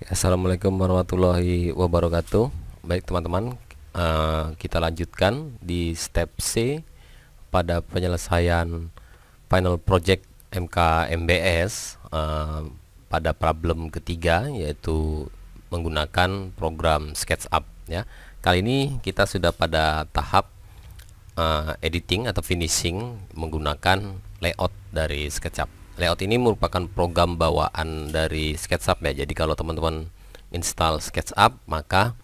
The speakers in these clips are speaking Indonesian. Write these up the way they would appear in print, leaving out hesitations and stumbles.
Assalamualaikum warahmatullahi wabarakatuh. Baik teman-teman, kita lanjutkan di step C pada penyelesaian final project MKMBS pada problem ketiga, yaitu menggunakan program SketchUp ya. Kali ini kita sudah pada tahap editing atau finishing menggunakan layout dari SketchUp. Layout ini merupakan program bawaan dari SketchUp ya. Jadi kalau teman-teman install SketchUp, maka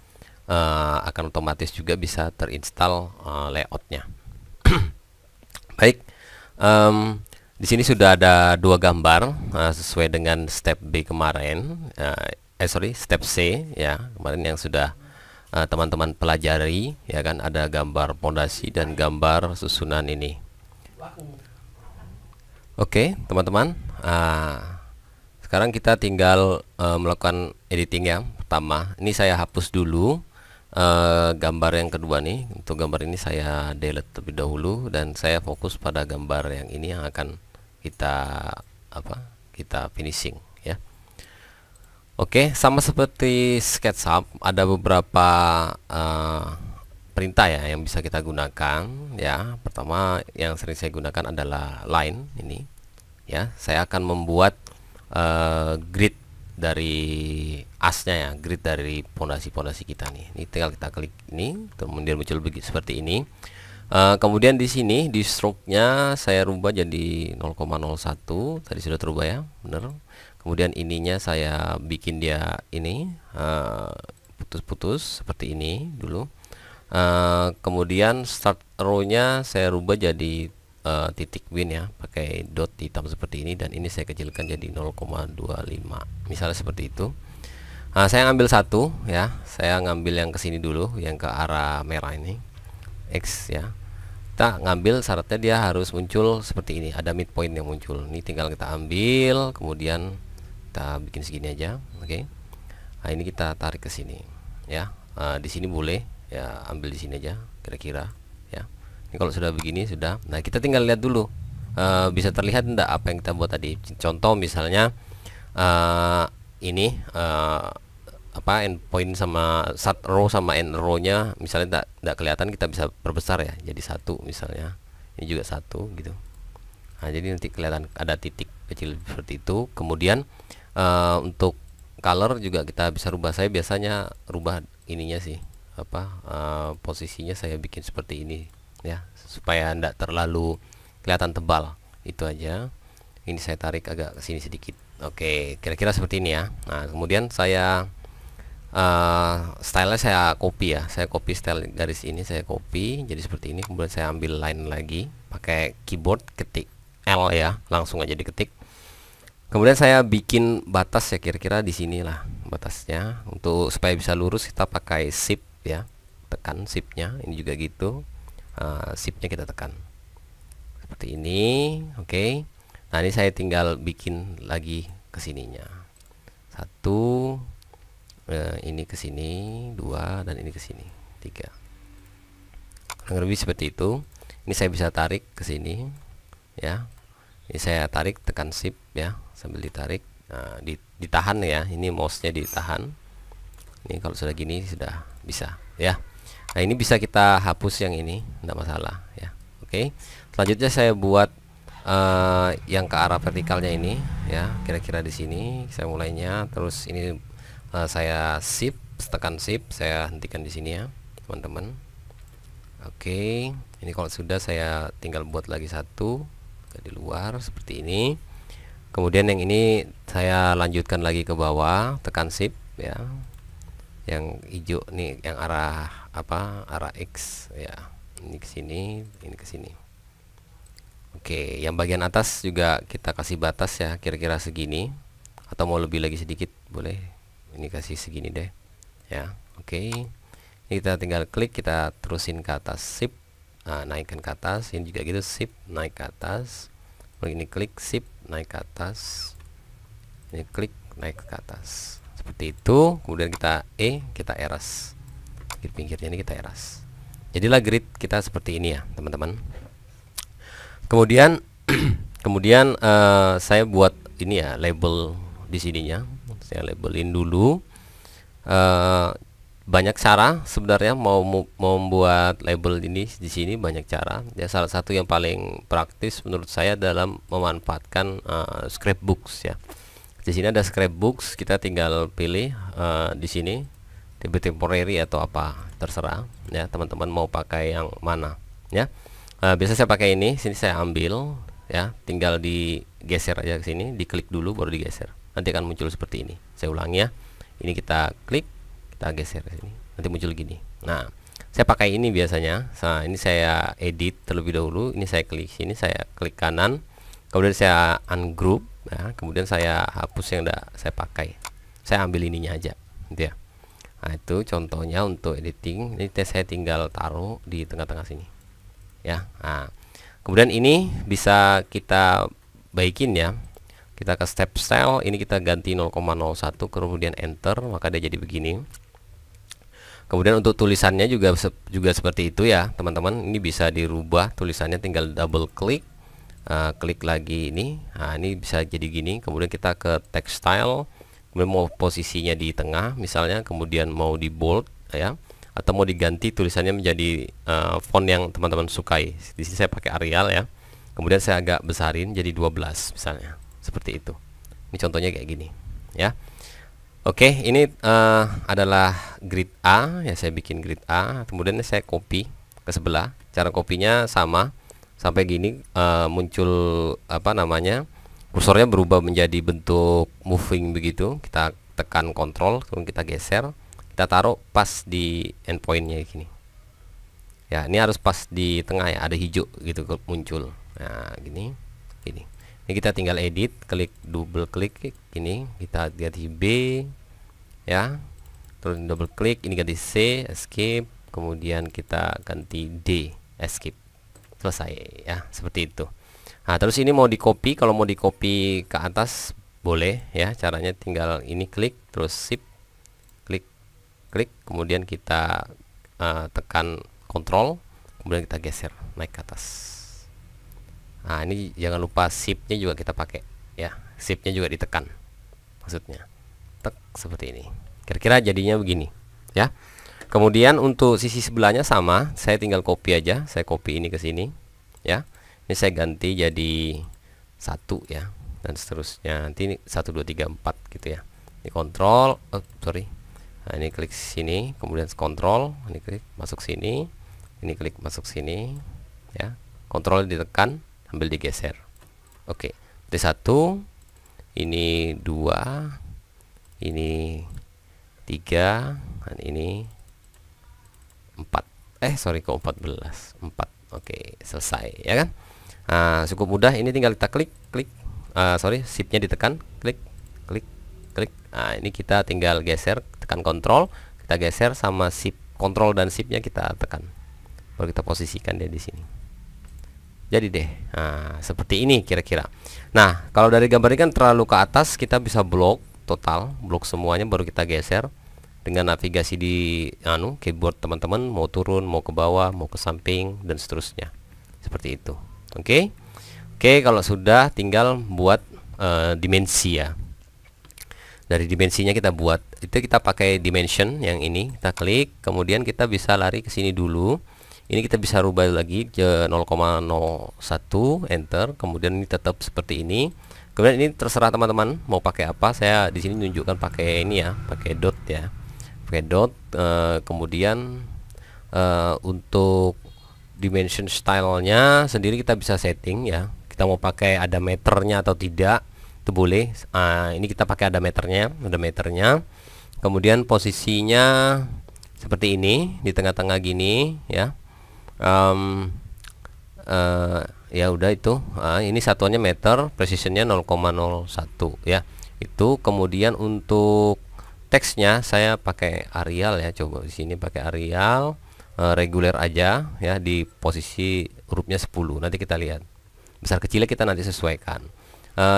akan otomatis juga bisa terinstall layoutnya. Baik, di sini sudah ada dua gambar sesuai dengan step B kemarin. Step C ya, kemarin yang sudah teman-teman pelajari ya kan, ada gambar pondasi dan gambar susunan ini. Oke, teman-teman. Sekarang kita tinggal melakukan editing yang pertama. Ini saya hapus dulu gambar yang kedua nih. Untuk gambar ini saya delete terlebih dahulu dan saya fokus pada gambar yang ini yang akan kita finishing ya. Oke, sama seperti SketchUp, ada beberapa perintah ya yang bisa kita gunakan ya. Pertama yang sering saya gunakan adalah line ini ya. Saya akan membuat grid dari asnya ya, grid dari pondasi-pondasi kita nih. Ini tinggal kita klik ini, kemudian muncul begitu seperti ini. Kemudian di sini di stroke-nya saya rubah jadi 0,01. Tadi sudah terubah ya, bener. Kemudian ininya saya bikin dia ini putus-putus seperti ini dulu. Kemudian start row-nya saya rubah jadi titik win ya, pakai dot hitam seperti ini, dan ini saya kecilkan jadi 0,25 misalnya seperti itu. Saya ngambil satu ya, saya ngambil yang kesini dulu, yang ke arah merah ini X ya. Kita ngambil syaratnya dia harus muncul seperti ini, ada midpoint yang muncul. Ini tinggal kita ambil, kemudian kita bikin segini aja, oke. Nah ini kita tarik ke sini ya. Di sini boleh ya, ambil di sini aja kira-kira ya. Ini kalau sudah begini sudah. Nah kita tinggal lihat dulu bisa terlihat enggak apa yang kita buat tadi. Contoh misalnya ini endpoint sama start row sama end row nya misalnya enggak kelihatan, kita bisa perbesar ya jadi satu misalnya. Ini juga satu gitu. Nah jadi nanti kelihatan ada titik kecil seperti itu. Kemudian untuk color juga kita bisa rubah. Saya biasanya rubah ininya sih posisinya saya bikin seperti ini ya, supaya tidak terlalu kelihatan tebal. Itu aja. Ini saya tarik agak ke sini sedikit. Oke, kira-kira seperti ini ya. Nah kemudian saya stylenya saya copy ya, saya copy style garis ini, saya copy jadi seperti ini. Kemudian saya ambil line lagi pakai keyboard, ketik L ya, langsung aja diketik. Kemudian saya bikin batas ya, kira-kira di sinilah batasnya. Untuk supaya bisa lurus kita pakai shift ya, tekan shiftnya. Ini juga gitu, shiftnya kita tekan seperti ini. Oke. Nah ini saya tinggal bikin lagi kesininya satu, ini ke sini 2, dan ini ke sini 3, kurang lebih seperti itu. Ini saya bisa tarik ke sini ya. Ini saya tarik, tekan shift ya, sambil ditarik. Nah, ditahan ya, ini mouse-nya ditahan. Ini kalau sudah gini sudah bisa ya. Nah ini bisa kita hapus yang ini, tidak masalah ya. Oke, selanjutnya saya buat yang ke arah vertikalnya ini ya, kira-kira di sini saya mulainya. Terus ini saya shift, tekan shift, saya hentikan di sini ya teman-teman. Oke, ini kalau sudah saya tinggal buat lagi satu di luar seperti ini. Kemudian yang ini saya lanjutkan lagi ke bawah, tekan shift ya. Yang hijau nih yang arah arah X ya. Ini ke sini, ini ke sini. Oke, yang bagian atas juga kita kasih batas ya, kira-kira segini, atau mau lebih lagi sedikit boleh. Ini kasih segini deh ya. Oke, ini kita tinggal klik, kita terusin ke atas, shift, naikkan ke atas. Ini juga gitu, shift, naik ke atas. Ini klik, shift, naik ke atas. Ini klik, naik ke atas seperti itu. Kemudian kita kita eras pinggir-pinggirnya, ini kita eras. Jadilah grid kita seperti ini ya teman-teman. Kemudian saya buat ini ya, label di sininya. Saya labelin dulu. Banyak cara sebenarnya mau membuat label ini di sini, banyak cara. Ya, salah satu yang paling praktis menurut saya dalam memanfaatkan scrapbooks ya. Di sini ada scrapbooks, kita tinggal pilih di sini temporary atau apa, terserah ya teman-teman mau pakai yang mana ya. Biasa saya pakai ini, sini saya ambil ya, tinggal digeser aja ke sini, diklik dulu baru digeser. Nanti akan muncul seperti ini. Saya ulangi ya. Ini kita klik, kita geser ke sini, nanti muncul gini. Nah, saya pakai ini biasanya. Nah, ini saya edit terlebih dahulu. Ini saya klik sini, saya klik kanan, kemudian saya ungroup ya, kemudian saya hapus yang udah saya pakai. Saya ambil ininya aja gitu ya. Nah, itu contohnya untuk editing. Ini saya tinggal taruh di tengah-tengah sini ya. Nah, kemudian ini bisa kita baikin ya. Kita ke step style, ini kita ganti 0,01, kemudian enter, maka dia jadi begini. Kemudian untuk tulisannya juga seperti itu ya teman-teman. Ini bisa dirubah tulisannya, tinggal double klik, klik lagi ini. Nah, ini bisa jadi gini. Kemudian kita ke text style, kemudian mau posisinya di tengah misalnya, kemudian mau di bold ya, atau mau diganti tulisannya menjadi font yang teman-teman sukai. Di sini saya pakai Arial ya. Kemudian saya agak besarin jadi 12 misalnya. Seperti itu. Ini contohnya kayak gini ya. Oke, ini adalah grid A ya, saya bikin grid A, kemudian saya copy ke sebelah. Cara kopinya sama, sampai gini muncul apa namanya, kursornya berubah menjadi bentuk moving begitu. Kita tekan kontrol, kemudian kita geser, kita taruh pas di endpointnya gini ya. Ini harus pas di tengah ya, ada hijau gitu muncul. Nah, gini. Ini kita tinggal edit, klik, double klik ini, kita ganti B ya, terus double klik ini ganti C, escape, kemudian kita ganti D, escape, selesai ya, seperti itu. Nah, terus ini mau di copy, kalau mau di copy ke atas boleh ya, caranya tinggal ini klik, terus shift, klik, kemudian kita tekan kontrol, kemudian kita geser naik ke atas. Nah, ini jangan lupa shift-nya juga kita pakai ya, shift-nya juga ditekan maksudnya, tek, seperti ini. Kira-kira jadinya begini ya. Kemudian untuk sisi sebelahnya sama, saya tinggal copy aja, saya copy ini ke sini ya. Ini saya ganti jadi 1 ya, dan seterusnya. Nanti ini 1 2 3 4 gitu ya. Ini kontrol, nah, ini klik sini, kemudian kontrol, ini klik masuk sini, ini klik masuk sini ya, kontrol ditekan sambil digeser. Oke, ini 1, ini 2, ini 3, dan ini 4. Sorry, kok 14, 4. Oke, selesai ya kan. Nah, cukup mudah. Ini tinggal kita klik, shift-nya ditekan, klik. Nah, ini kita tinggal geser, tekan kontrol, kita geser sama shift, kontrol dan shift-nya kita tekan, baru kita posisikan dia di sini. Jadi deh, nah seperti ini kira-kira. Nah, kalau dari gambar ini kan terlalu ke atas, kita bisa blok total, blok semuanya, baru kita geser dengan navigasi di keyboard teman-teman, mau turun, mau ke bawah, mau ke samping, dan seterusnya. Seperti itu. Oke, kalau sudah tinggal buat dimensi ya. Dari dimensinya kita buat, itu kita pakai dimension yang ini, kita klik, kemudian kita bisa lari ke sini dulu. Ini kita bisa rubah lagi ke 0,01, enter, kemudian ini tetap seperti ini. Kemudian ini terserah teman-teman mau pakai apa. Saya di sini menunjukkan pakai ini ya, pakai dot ya, pakai dot. Kemudian untuk dimension stylenya sendiri kita bisa setting ya. Kita mau pakai ada meternya atau tidak, itu boleh. Ini kita pakai ada meternya, Kemudian posisinya seperti ini, di tengah-tengah gini ya. Ya udah itu. Ini satuannya meter, precisionnya 0,01 ya. Itu. Kemudian untuk teksnya saya pakai Arial ya. Coba di sini pakai Arial, reguler aja ya, di posisi hurufnya 10. Nanti kita lihat besar kecilnya, kita nanti sesuaikan.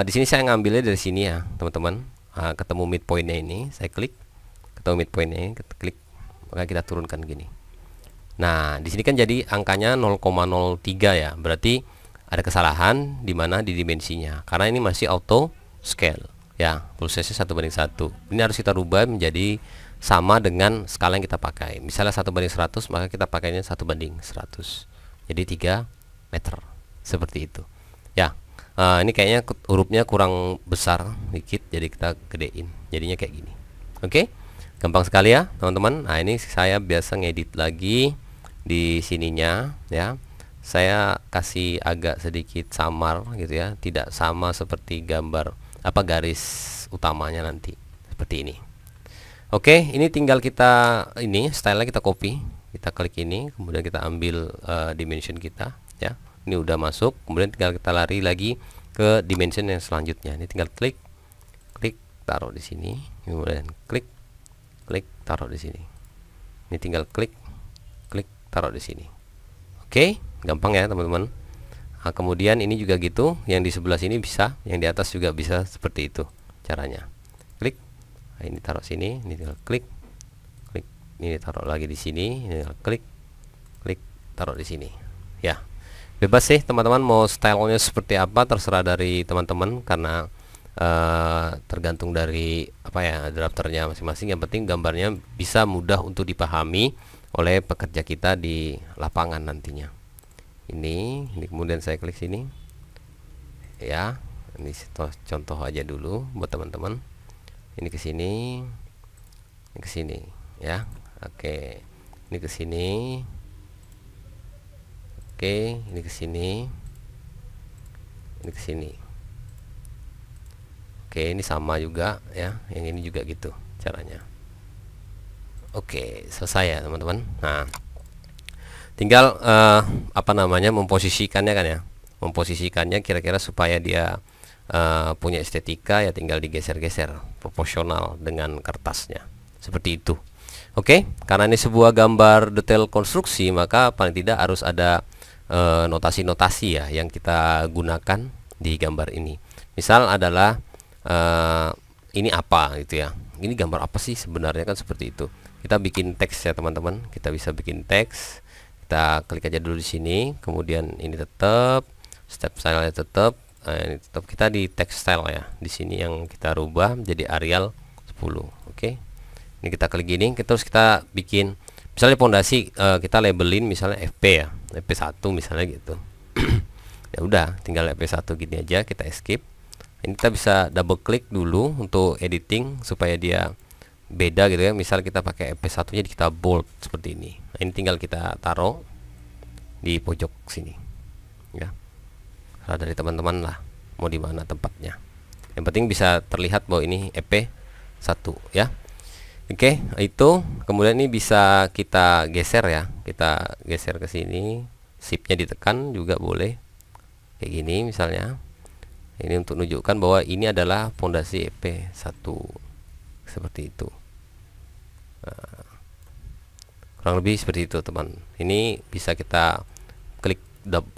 Di sini saya ngambilnya dari sini ya teman-teman. Ketemu midpointnya ini, saya klik, ketemu midpointnya ini, kita klik, maka kita turunkan gini. Nah, di sini kan jadi angkanya 0,03 ya. Berarti ada kesalahan di mana di dimensinya. Karena ini masih auto scale. ya, full size 1:1. Ini harus kita rubah menjadi sama dengan skala yang kita pakai. Misalnya 1:100, maka kita pakainya 1:100. Jadi 3 meter seperti itu ya. Ini kayaknya hurufnya kurang besar dikit, jadi kita gedein jadinya kayak gini. Oke, gampang sekali ya teman-teman. Nah, ini saya biasa ngedit lagi di sininya ya. Saya kasih agak sedikit samar gitu ya, tidak sama seperti gambar garis utamanya nanti seperti ini. Oke, ini tinggal kita ini stylenya kita copy, kita klik ini, kemudian kita ambil dimension kita ya. Ini udah masuk, kemudian tinggal kita lari lagi ke dimension yang selanjutnya. Ini tinggal klik, taruh di sini, kemudian klik, taruh di sini. Ini tinggal klik, taruh di sini. Oke, gampang ya teman-teman. Nah, kemudian ini juga gitu, yang di sebelah sini bisa, yang di atas juga bisa seperti itu caranya. Klik, nah, ini taruh sini, ini tinggal klik, ini taruh lagi di sini, ini tinggal klik, taruh di sini. Ya, bebas sih teman-teman mau stylenya seperti apa, terserah dari teman-teman karena tergantung dari drafternya masing-masing. Yang penting gambarnya bisa mudah untuk dipahami oleh pekerja kita di lapangan nantinya. Ini kemudian saya klik sini ya. Ini contoh aja dulu buat teman-teman. Ini ke sini, ini ke sini ya. Oke, ini ke sini. Oke, ini ke sini, ini ke sini. Oke, ini sama juga ya. Yang ini juga gitu caranya. Oke, selesai ya teman-teman. Nah, tinggal memposisikannya kan ya. Memposisikannya kira-kira supaya dia punya estetika ya, tinggal digeser-geser proporsional dengan kertasnya. Seperti itu. Oke, karena ini sebuah gambar detail konstruksi, maka paling tidak harus ada notasi-notasi ya yang kita gunakan di gambar ini. Misal adalah ini apa gitu ya. Ini gambar apa sih sebenarnya, kan seperti itu. Kita bikin teks ya teman-teman. Kita bisa bikin teks. Kita klik aja dulu di sini. Kemudian ini tetap step style tetap. Ini tetap kita di text style ya. Di sini yang kita rubah menjadi Arial 10. Oke. Ini kita klik gini. Terus kita bikin misalnya pondasi, kita labelin misalnya FP ya. FP1 misalnya gitu. Ya udah, tinggal FP1 gini aja, kita escape. Ini kita bisa double klik dulu untuk editing supaya dia beda gitu ya. Misal kita pakai FP1 nya, kita bold seperti ini. Nah, ini tinggal kita taruh di pojok sini ya. Salah dari teman-teman lah mau di mana tempatnya. Yang penting bisa terlihat bahwa ini FP1 ya. Oke, itu kemudian ini bisa kita geser ya. Kita geser ke sini, shift-nya ditekan juga boleh. Kayak gini misalnya. Ini untuk menunjukkan bahwa ini adalah fondasi FP1 seperti itu. Nah, kurang lebih seperti itu teman. Ini bisa kita klik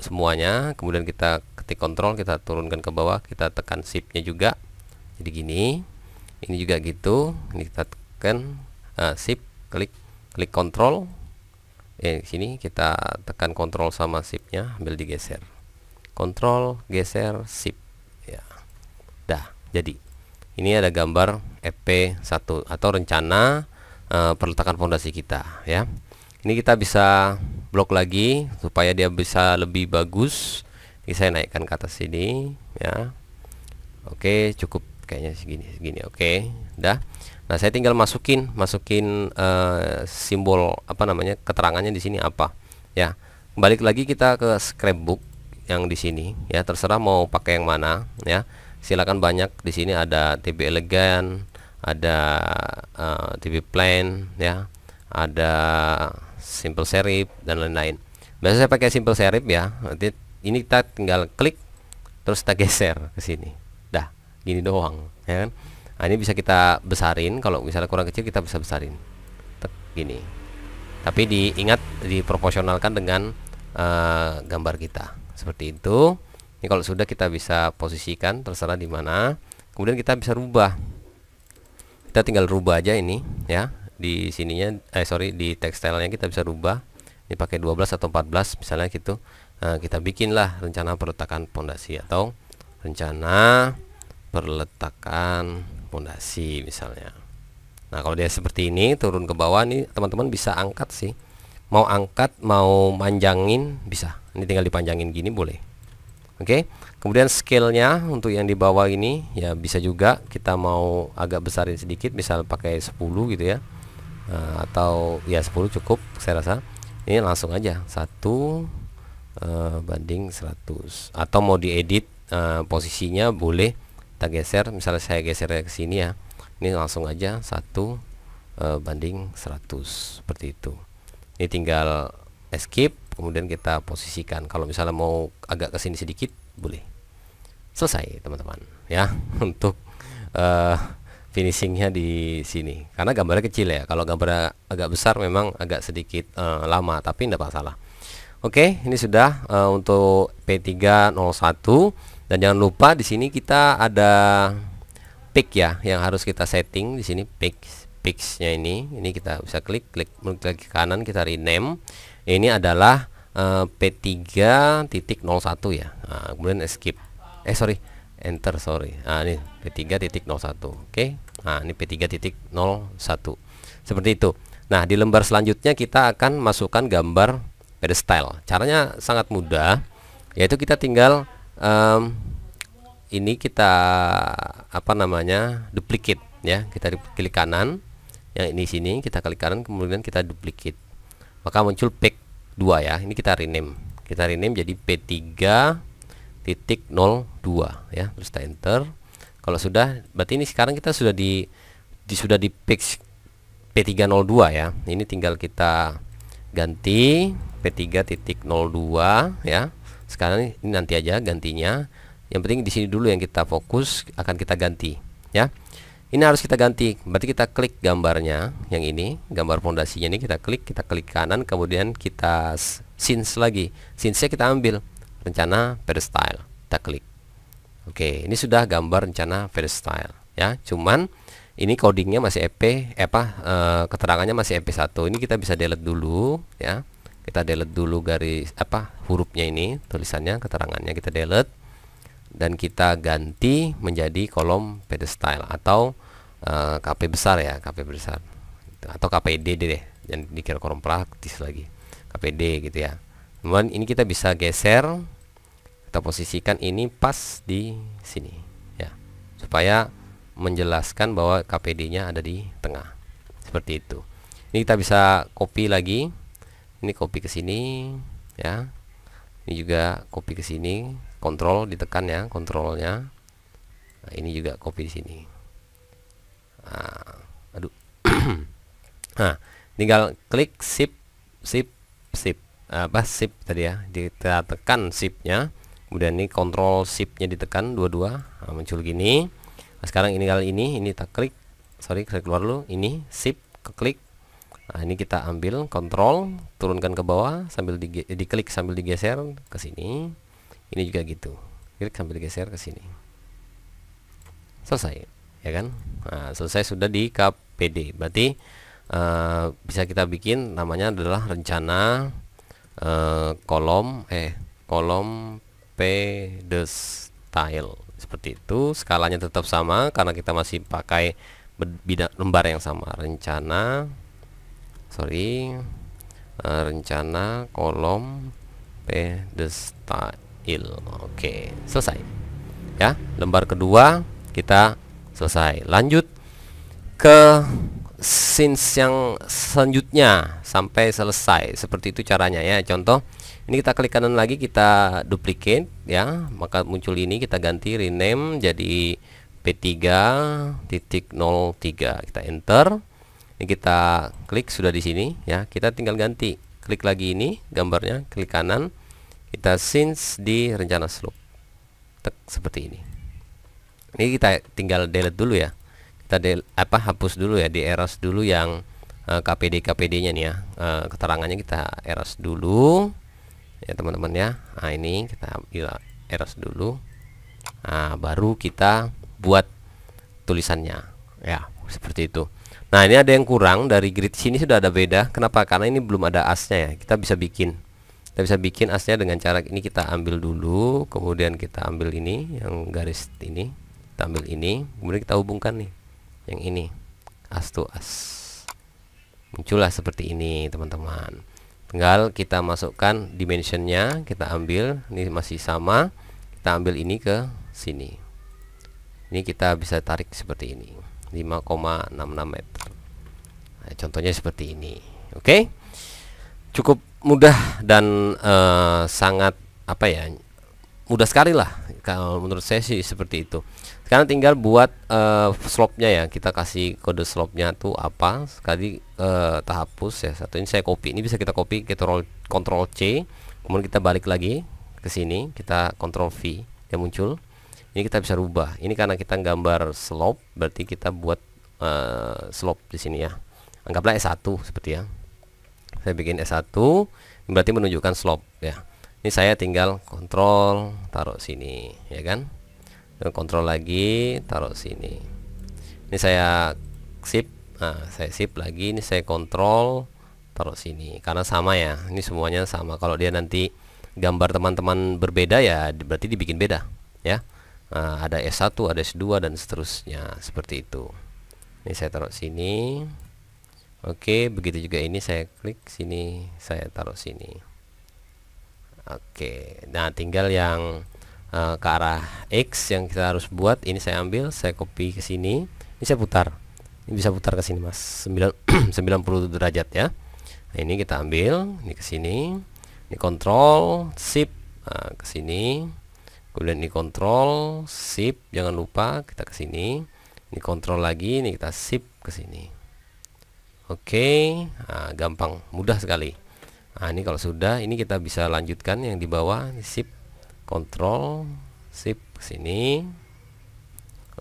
semuanya, kemudian kita ketik kontrol, kita turunkan ke bawah, kita tekan shift-nya juga. Jadi gini. Ini juga gitu. Ini kita tekan shift, klik kontrol. Sini kita tekan kontrol sama shift-nya, ambil digeser. Kontrol, geser, shift. Ya. Dah, jadi ini ada gambar FP1 atau rencana peletakan fondasi kita ya. Ini kita bisa blok lagi supaya dia bisa lebih bagus. Ini saya naikkan ke atas sini ya. Oke, cukup kayaknya segini. Oke, dah. Nah, saya tinggal masukin simbol keterangannya di sini apa ya. Balik lagi kita ke scrapbook yang di sini ya, terserah mau pakai yang mana ya. Silakan, banyak di sini ada TB elegan, ada TB plain ya, ada simple serif dan lain-lain. Biasanya saya pakai simple serif ya. Nanti ini kita tinggal klik terus kita geser ke sini. Dah, gini doang ya kan. Nah, ini bisa kita besarin, kalau misalnya kurang kecil kita bisa besarin. Gini. Tapi diingat diproporsionalkan dengan gambar kita. Seperti itu. Ini kalau sudah kita bisa posisikan terserah di mana. Kemudian kita bisa rubah. Kita tinggal rubah aja ini ya. Di sininya di tekstilnya kita bisa rubah. Ini pakai 12 atau 14 misalnya gitu. Nah, kita bikinlah rencana peletakan pondasi atau rencana perletakan pondasi misalnya. Nah, kalau dia seperti ini turun ke bawah nih, teman-teman bisa angkat sih. Mau angkat, mau manjangin bisa. Ini tinggal dipanjangin gini boleh. Oke. Kemudian scale-nya untuk yang di bawah ini ya bisa juga kita mau agak besarin sedikit, misal pakai 10 gitu ya. Atau ya 10 cukup saya rasa. Ini langsung aja 1 banding 100. Atau mau diedit posisinya boleh kita geser, misalnya saya geser ke sini ya. Ini langsung aja 1 banding 100 seperti itu. Ini tinggal escape, kemudian kita posisikan. Kalau misalnya mau agak ke sini sedikit boleh. Selesai teman-teman ya untuk finishingnya di sini. Karena gambarnya kecil ya. Kalau gambarnya agak besar memang agak sedikit lama, tapi tidak masalah. Oke, ini sudah untuk P301. Dan jangan lupa di sini kita ada pick ya yang harus kita setting di sini. Pixnya ini kita bisa klik ke kanan, kita rename. Ini adalah P3.01 ya. Nah, kemudian escape. Enter. Nah, ini P3.01. Oke. Nah, ini P3.01. Seperti itu. Nah, di lembar selanjutnya kita akan masukkan gambar pedestal. Caranya sangat mudah, yaitu kita tinggal ini kita duplicate ya. Kita klik kanan, yang ini sini kita klik kanan, kemudian kita duplicate, maka muncul pick 2 ya. Ini kita rename jadi P3.02 ya, terus kita enter. Kalau sudah, berarti ini sekarang kita sudah di pick P302 ya. Ini tinggal kita ganti P3.02 ya. Sekarang ini nanti aja gantinya. Yang penting di sini dulu yang kita fokus, akan kita ganti ya. Ini harus kita ganti, berarti kita klik gambarnya yang ini, gambar fondasinya ini kita klik kanan, kemudian kita scenes lagi. Scenes-nya kita ambil rencana pedestal, kita klik. Oke, ini sudah gambar rencana pedestal ya. Cuman ini codingnya masih keterangannya masih EP1. Ini kita bisa delete dulu ya. Kita delete dulu garis hurufnya ini, tulisannya, keterangannya kita delete. Dan kita ganti menjadi kolom pedestal atau KP besar ya, KP besar atau KPD deh, jangan dikira kolom praktis lagi, KPD gitu ya. Kemudian ini kita bisa geser, kita posisikan ini pas di sini ya, supaya menjelaskan bahwa KPD nya ada di tengah seperti itu. Ini kita bisa copy lagi, ini copy ke sini ya, ini juga copy ke sini. Kontrol ditekan ya, kontrolnya. Nah, ini juga copy di sini. Nah, tinggal klik shift tadi ya, kita tekan shiftnya, kemudian ini kontrol shiftnya ditekan dua-dua, nah, muncul gini. Nah, sekarang ini kali ini kita klik, klik keluar dulu, ini shift klik. Nah, ini kita ambil kontrol, turunkan ke bawah sambil diklik sambil digeser ke sini. Ini juga gitu, klik sambil digeser ke sini. Selesai ya kan. Nah, selesai sudah di KPD. Berarti bisa kita bikin namanya adalah rencana kolom pedestal seperti itu. Skalanya tetap sama karena kita masih pakai lembar yang sama. Rencana kolom pedestal. Oke, selesai ya. Lembar kedua kita selesai. Lanjut ke scenes yang selanjutnya sampai selesai. Seperti itu caranya ya. Contoh, ini kita klik kanan lagi, kita duplicate ya, maka muncul ini, kita ganti rename jadi P3.03. Kita enter. Ini kita klik sudah di sini ya. Kita tinggal ganti, klik lagi ini gambarnya, klik kanan, kita scenes di rencana slope. Seperti ini. Ini kita tinggal delete dulu ya. Kita hapus dulu ya, di erase dulu yang KPD-nya nih ya. Keterangannya kita erase dulu ya teman-teman ya. Nah, ini kita erase dulu. Nah, baru kita buat tulisannya ya, seperti itu. Nah, ini ada yang kurang dari grid sini, sudah ada beda. Kenapa? Karena ini belum ada asnya ya. Kita bisa bikin asnya dengan cara ini. Kita ambil dulu, kemudian kita ambil ini yang garis ini, kita ambil ini, kemudian kita hubungkan nih yang ini, as to as, muncullah seperti ini teman-teman. Tinggal kita masukkan dimensionnya, kita ambil, ini masih sama, kita ambil ini ke sini. Ini kita bisa tarik seperti ini, 5,66 meter. Nah, contohnya seperti ini. Oke, cukup mudah dan sangat apa ya, mudah sekali lah kalau menurut saya sih seperti itu. Sekarang tinggal buat slope-nya ya, kita kasih kode slope-nya tuh apa. Sekali kita hapus ya, satu ini saya copy, ini bisa kita copy, kita Ctrl C, kemudian kita balik lagi ke sini, kita Ctrl V, dia muncul. Ini kita bisa rubah. Ini karena kita gambar slope, berarti kita buat slope di sini ya. Anggaplah S1 seperti ya. Saya bikin S1, berarti menunjukkan slope ya. Ini saya tinggal kontrol taruh sini ya kan, dan kontrol lagi taruh sini. Ini saya shift, nah saya shift lagi, ini saya kontrol taruh sini karena sama ya, ini semuanya sama. Kalau dia nanti gambar teman-teman berbeda ya berarti dibikin beda ya. Nah, ada S1, ada S2 dan seterusnya seperti itu. Ini saya taruh sini. Oke, begitu juga ini saya klik sini, saya taruh sini. Oke, nah tinggal yang ke arah X yang kita harus buat, ini saya ambil, saya copy ke sini, ini saya putar. Ini bisa putar ke sini Mas, 90 derajat ya. Nah, ini kita ambil, ini ke sini, ini kontrol shift ke sini. Kemudian ini kontrol shift, jangan lupa kita ke sini. Ini kontrol lagi, ini kita shift ke sini. Oke, nah, gampang, mudah sekali. Nah, ini kalau sudah, ini kita bisa lanjutkan yang di bawah, shift, kontrol, shift ke sini.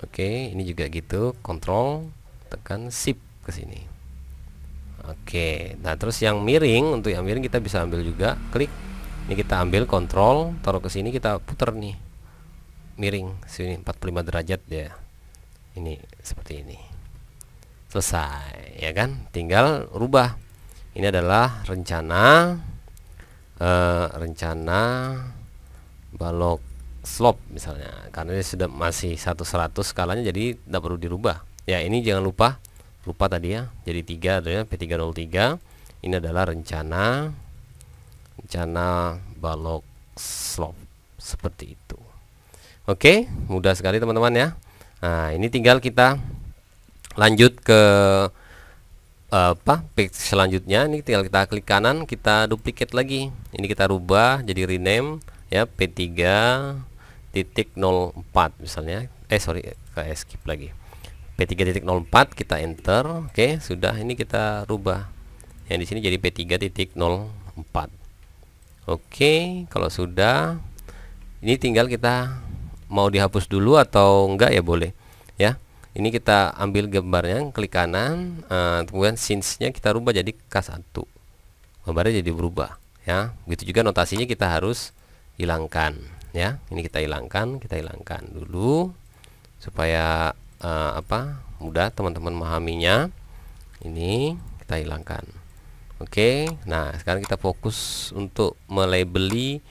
Oke, ini juga gitu, kontrol, tekan shift ke sini. Oke, nah terus yang miring, untuk yang miring kita bisa ambil juga, klik. Ini kita ambil kontrol, taruh ke sini, kita putar nih, miring sini 45 derajat ya. Ini seperti ini. Selesai ya kan, tinggal rubah. Ini adalah rencana balok slope misalnya, karena ini sudah masih 1/100 skalanya, jadi tidak perlu dirubah ya. Ini jangan lupa tadi ya, jadi 3 adalah P303. Ini adalah rencana balok slope seperti itu. Oke, mudah sekali teman-teman ya. Nah, ini tinggal kita lanjut ke page selanjutnya. Ini tinggal kita klik kanan, kita duplicate lagi. Ini kita rubah jadi rename ya, P3.04 misalnya. Skip lagi. P3.04 kita enter. Oke, sudah. Ini kita rubah. Yang di sini jadi P3.04. Oke, kalau sudah, ini tinggal kita mau dihapus dulu atau enggak ya boleh ya. Ini kita ambil gambarnya, klik kanan, kemudian scenes-nya kita rubah jadi K1, gambarnya jadi berubah ya. Begitu juga notasinya kita harus hilangkan ya. Ini kita hilangkan dulu supaya mudah teman-teman memahaminya. Ini kita hilangkan. Oke, nah sekarang kita fokus untuk melabeli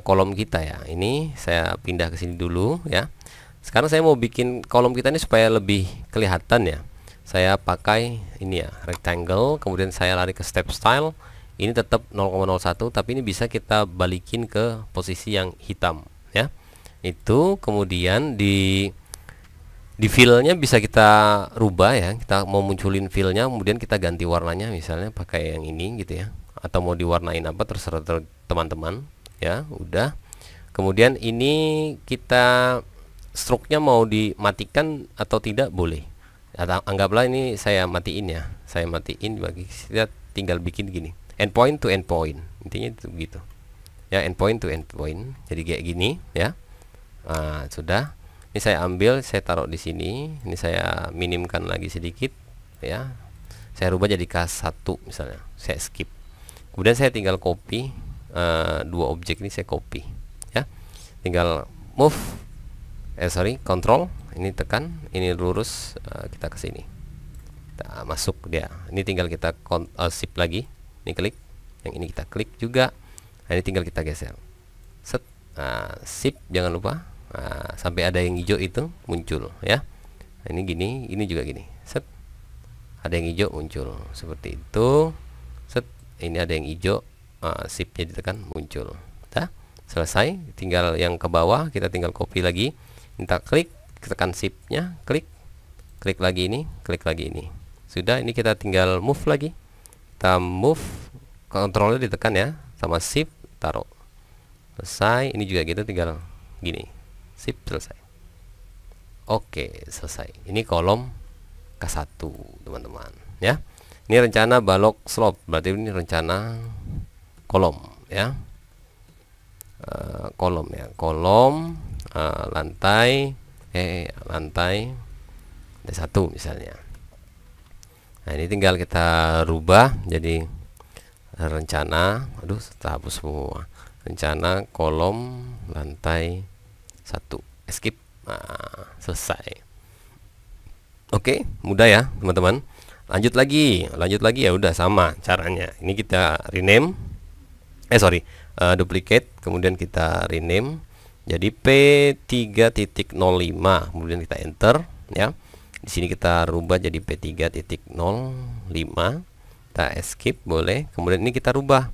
kolom kita ya. Ini saya pindah ke sini dulu ya. Sekarang saya mau bikin kolom kita ini supaya lebih kelihatan ya. Saya pakai ini ya, rectangle, kemudian saya lari ke step style. Ini tetap 0,01, tapi ini bisa kita balikin ke posisi yang hitam ya. Itu kemudian di fillnya bisa kita rubah ya. Kita mau munculin fillnya, kemudian kita ganti warnanya, misalnya pakai yang ini gitu ya. Atau mau diwarnain apa terserah teman-teman ya. Udah. Kemudian ini kita stroke-nya mau dimatikan atau tidak boleh. Anggaplah ini saya matiin ya. Saya matiin, bagi kita tinggal bikin gini. Endpoint to endpoint. Intinya itu gitu. Ya, endpoint to endpoint. Jadi kayak gini ya. Nah, sudah. Ini saya ambil, saya taruh di sini. Ini saya minimkan lagi sedikit ya. Saya rubah jadi K1 misalnya. Saya skip. Kemudian saya tinggal copy dua objek ini, saya copy ya. Tinggal move control, ini tekan, ini lurus, kita ke sini, kita masuk dia. Ini tinggal kita shift lagi, ini klik, yang ini kita klik juga. Nah, ini tinggal kita geser, set, shift jangan lupa, Nah, sampai ada yang hijau itu muncul ya. Nah, ini gini, ini juga gini. Set. Ada yang hijau muncul seperti itu. Set. Ini ada yang hijau, shiftnya ditekan muncul. Dah, selesai. Tinggal yang ke bawah kita tinggal copy lagi. Kita klik, tekan shiftnya, klik lagi ini, klik lagi ini. Sudah, ini kita tinggal move lagi. Kita move, kontrolnya ditekan ya, sama shift taruh. Selesai. Ini juga gitu, tinggal gini. Shift, selesai. Oke, selesai. Ini kolom K1 teman-teman ya. Ini rencana balok slope, berarti ini rencana kolom ya. Kolom ya, kolom lantai D1 misalnya. Nah, ini tinggal kita rubah jadi rencana, aduh hapus semua, rencana kolom lantai 1, escape. Nah, selesai. Oke, mudah ya teman-teman. Lanjut lagi ya, udah sama caranya. Ini kita rename, duplicate, kemudian kita rename jadi P3.05, kemudian kita enter ya. Di sini kita rubah jadi P3.05, kita escape boleh. Kemudian ini kita rubah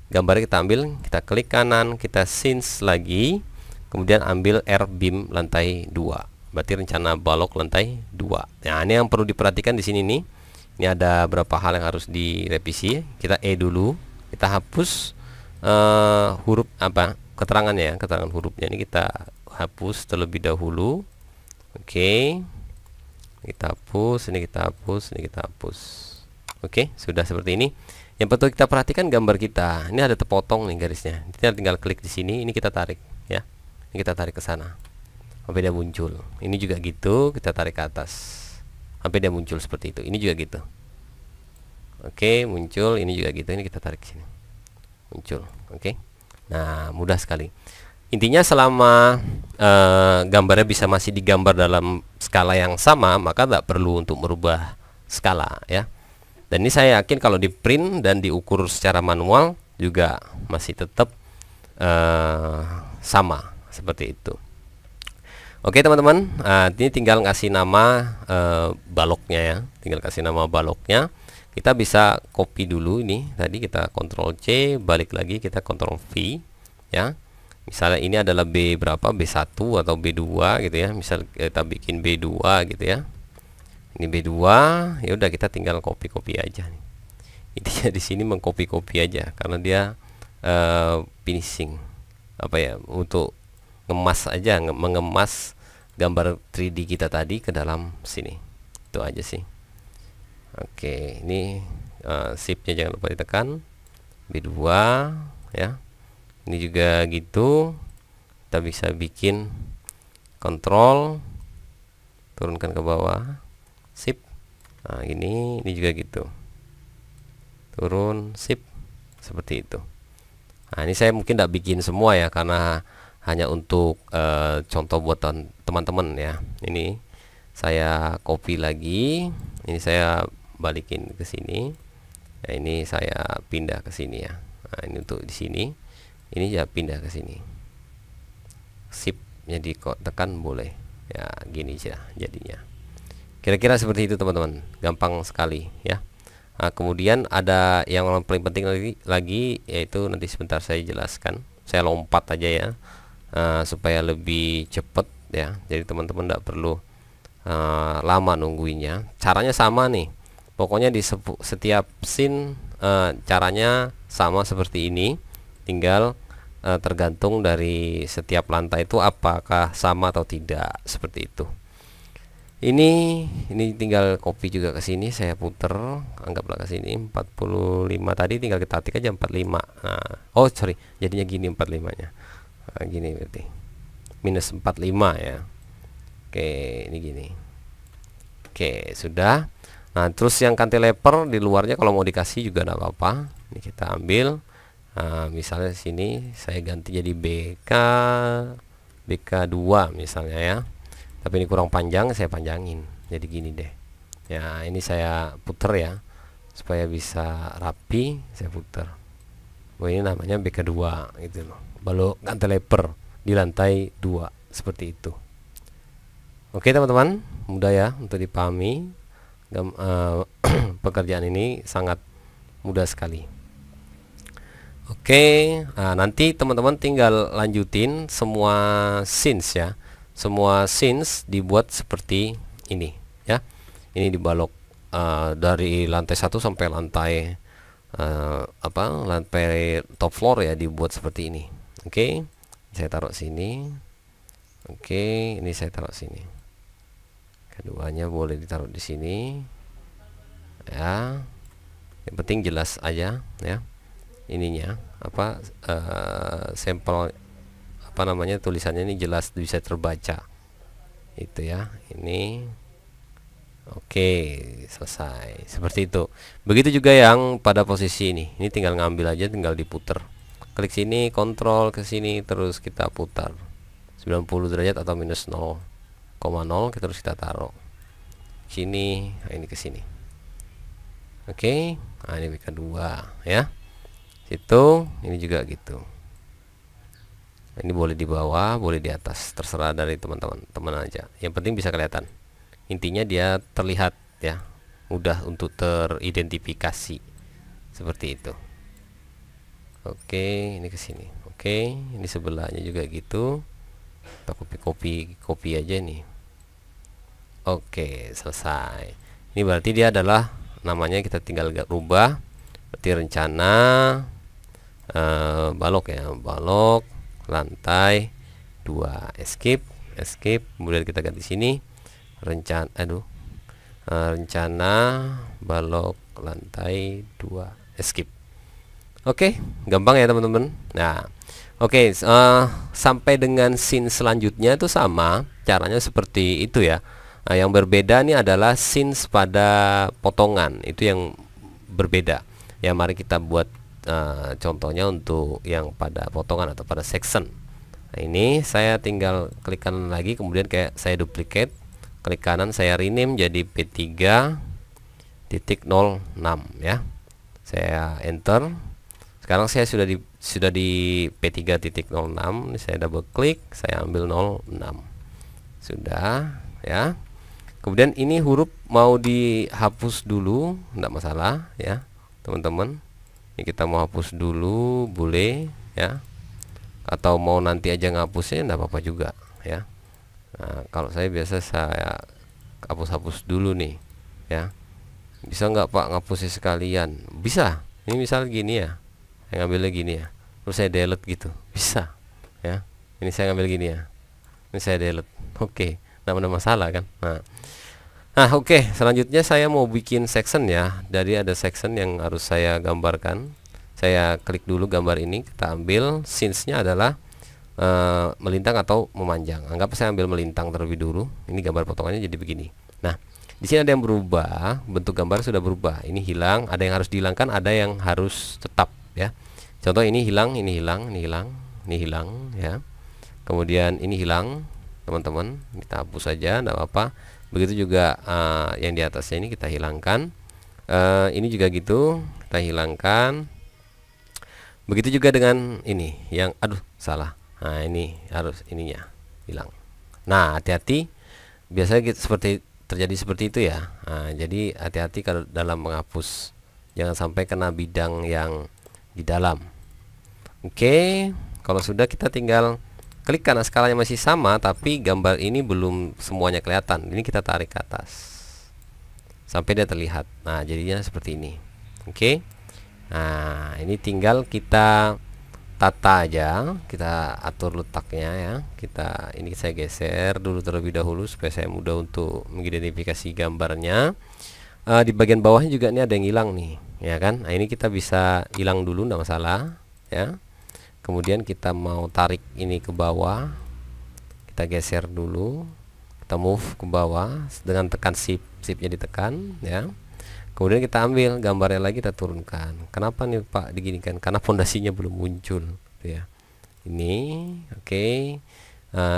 gambarnya, kita ambil, kita klik kanan, kita change lagi, kemudian ambil R beam lantai 2. Berarti rencana balok lantai 2. Nah, ini yang perlu diperhatikan di sini nih. Ini ada beberapa hal yang harus direvisi. Kita dulu, kita hapus huruf keterangannya ya, keterangan hurufnya ini kita hapus terlebih dahulu. Oke. Kita hapus, ini kita hapus, ini kita hapus. Oke, sudah seperti ini. Yang perlu kita perhatikan gambar kita. Ini ada terpotong nih garisnya. Kita tinggal klik di sini, ini kita tarik ya. Ini kita tarik ke sana sampai dia muncul. Ini juga gitu, kita tarik ke atas sampai dia muncul seperti itu. Ini juga gitu. Oke, muncul. Ini juga gitu. Ini kita tarik ke sini, muncul. Oke. Nah, mudah sekali. Intinya selama gambarnya bisa masih digambar dalam skala yang sama, maka tidak perlu untuk merubah skala ya. Dan ini saya yakin kalau di print dan diukur secara manual juga masih tetap sama seperti itu. Oke teman-teman, ini tinggal ngasih nama baloknya ya, tinggal kasih nama baloknya. Kita bisa copy dulu ini, tadi kita Ctrl C, balik lagi kita Ctrl V ya. Misalnya ini adalah B berapa, B1 atau B2 gitu ya. Misal kita bikin B2 gitu ya. Ini B2, ya udah kita tinggal copy aja nih. Intinya di sini mengcopy aja karena dia finishing apa ya, untuk ngemas aja, mengemas gambar 3D kita tadi ke dalam sini. Itu aja sih. Oke, ini shiftnya jangan lupa ditekan, B2 ya. Ini juga gitu, kita bisa bikin kontrol, turunkan ke bawah, shift. Nah, ini juga gitu, turun, shift, seperti itu. Nah, ini saya mungkin tidak bikin semua ya, karena hanya untuk contoh buat teman-teman ya. Ini saya copy lagi, ini saya balikin ke sini. Nah, ini saya pindah ke sini ya. Nah, ini untuk di sini. Ini ya pindah ke sini. Shift-nya ditekan boleh. Ya, gini aja jadinya. Kira-kira seperti itu teman-teman. Gampang sekali ya. Nah, kemudian ada yang paling penting lagi yaitu nanti sebentar saya jelaskan. Saya lompat aja ya. Supaya lebih cepat ya. Jadi teman-teman tidak perlu lama nungguinnya. Caranya sama nih. Pokoknya di setiap scene caranya sama seperti ini. Tinggal tergantung dari setiap lantai itu apakah sama atau tidak, seperti itu. Ini tinggal copy juga ke sini, saya puter, anggaplah ke sini 45 tadi, tinggal kita ketik aja 45. Nah, oh sorry, jadinya gini 45-nya. Nah, gini berarti minus 45 ya. Oke, ini gini. Oke, sudah. Nah, terus yang cantilever di luarnya kalau mau dikasih juga enggak apa-apa. Ini kita ambil. Nah, misalnya sini saya ganti jadi BK2 misalnya ya. Tapi ini kurang panjang, saya panjangin. Jadi gini deh. Ya, ini saya puter ya. Supaya bisa rapi, saya puter. Oh, ini namanya BK2 gitu loh. Balok cantilever di lantai 2. seperti itu. Oke teman-teman, mudah ya untuk dipahami. Pekerjaan ini sangat mudah sekali. Oke, nah, nanti teman-teman tinggal lanjutin semua scenes ya. Semua scenes dibuat seperti ini ya. Ini dibalok dari lantai 1 sampai lantai lantai top floor ya, dibuat seperti ini. Oke, saya taruh sini. Oke, ini saya taruh sini. Keduanya boleh ditaruh di sini ya. Yang penting jelas aja ya, ininya sampel tulisannya ini jelas, bisa terbaca itu ya. Ini oke, selesai seperti itu. Begitu juga yang pada posisi ini tinggal ngambil aja, tinggal diputer, klik sini, kontrol ke sini, terus kita putar 90 derajat atau minus 0,0, terus kita taruh sini. Nah, ini ke sini. Oke, nah ini kedua ya, itu ini juga gitu. Ini boleh di bawah, boleh di atas, terserah dari teman-teman aja, yang penting bisa kelihatan. Intinya dia terlihat ya, mudah untuk teridentifikasi seperti itu. Oke, ini ke sini. Oke, ini sebelahnya juga gitu. Kita copy aja nih. Oke, selesai. Ini berarti dia adalah namanya, kita tinggal rubah. Berarti rencana balok ya, balok lantai 2, escape, kemudian kita ganti sini rencana balok lantai 2, escape. Oke, gampang ya teman-teman. Nah, oke, sampai dengan scene selanjutnya itu sama caranya seperti itu ya. Nah, yang berbeda nih adalah scenes pada potongan, itu yang berbeda ya. Mari kita buat contohnya untuk yang pada potongan atau pada section. Nah, ini saya tinggal klik kanan lagi, kemudian kayak saya duplicate, klik kanan, saya rename jadi P3.06 ya. Saya enter. Sekarang saya sudah di P3.06. Ini saya double klik, saya ambil 06. Sudah ya. Kemudian ini huruf mau dihapus dulu, enggak masalah ya teman-teman. Ini kita mau hapus dulu boleh ya, atau mau nanti aja ngapusnya enggak apa-apa juga ya. Nah, kalau saya biasa saya hapus dulu nih ya. Bisa nggak Pak ngapusnya sekalian? Bisa. Ini misal gini ya, saya ngambilnya gini ya, terus saya delete gitu, bisa ya. Ini saya ngambil gini ya, ini saya delete. Oke, nggak ada masalah kan. Nah oke, selanjutnya saya mau bikin section ya. Dari ada section yang harus saya gambarkan. Saya klik dulu gambar ini, kita ambil scenes-nya adalah melintang atau memanjang. Anggap saya ambil melintang terlebih dulu. Ini gambar potongannya jadi begini. Nah, di sini ada yang berubah, bentuk gambar sudah berubah. Ini hilang, ada yang harus dihilangkan, ada yang harus tetap ya. Contoh ini hilang, ini hilang, ini hilang, ini hilang ya. Kemudian ini hilang, teman-teman. Kita hapus saja, enggak apa-apa. Begitu juga yang di atasnya ini kita hilangkan. Ini juga gitu, kita hilangkan. Begitu juga dengan ini yang salah. Nah, ini harus ininya hilang. Nah, hati-hati, biasanya terjadi seperti itu ya. Nah, jadi hati-hati kalau dalam menghapus, jangan sampai kena bidang yang di dalam. Oke, kalau sudah kita tinggal klik karena skalanya masih sama, tapi gambar ini belum semuanya kelihatan. Ini kita tarik ke atas sampai dia terlihat. Nah, jadinya seperti ini. Oke. Nah, ini tinggal kita tata aja, kita atur letaknya ya. Ini saya geser dulu terlebih dahulu supaya saya mudah untuk mengidentifikasi gambarnya. Di bagian bawahnya juga ini ada yang hilang nih, ya kan? Nah, ini kita bisa hilang dulu, enggak masalah ya. Kemudian kita mau tarik ini ke bawah, kita geser dulu, kita move ke bawah dengan tekan shiftnya ditekan ya. Kemudian kita ambil gambarnya lagi, kita turunkan. Kenapa nih Pak diginikan? Karena fondasinya belum muncul ya. Ini oke.